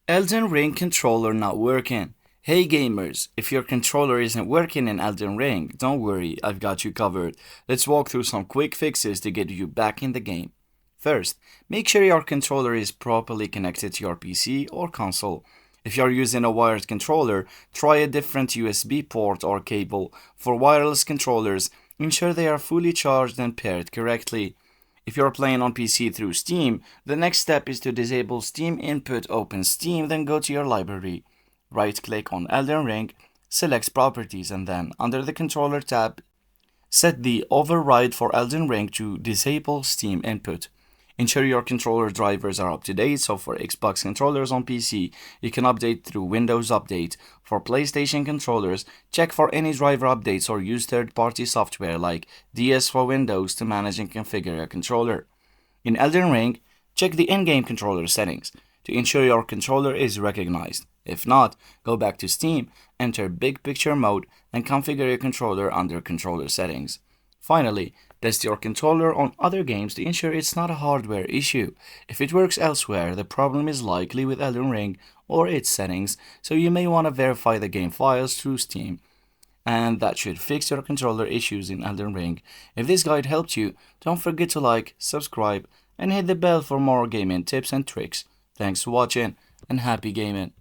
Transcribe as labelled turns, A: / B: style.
A: Elden Ring controller not working. Hey gamers, if your controller isn't working in Elden Ring, don't worry, I've got you covered. Let's walk through some quick fixes to get you back in the game. First, make sure your controller is properly connected to your PC or console. If you're using a wired controller, try a different USB port or cable. For wireless controllers, ensure they are fully charged and paired correctly. If you're playing on PC through Steam, the next step is to disable Steam Input, open Steam, then go to your library. Right-click on Elden Ring, select Properties, and then, under the Controller tab, set the override for Elden Ring to disable Steam Input. Ensure your controller drivers are up to date, so for Xbox controllers on PC, you can update through Windows Update. For PlayStation controllers, check for any driver updates or use third-party software like DS for Windows to manage and configure your controller. In Elden Ring, check the in-game controller settings to ensure your controller is recognized. If not, go back to Steam, enter Big Picture mode, and configure your controller under Controller Settings. Finally, test your controller on other games to ensure it's not a hardware issue. If it works elsewhere, the problem is likely with Elden Ring or its settings, so you may want to verify the game files through Steam. And that should fix your controller issues in Elden Ring. If this guide helped you, don't forget to like, subscribe, and hit the bell for more gaming tips and tricks. Thanks for watching, and happy gaming!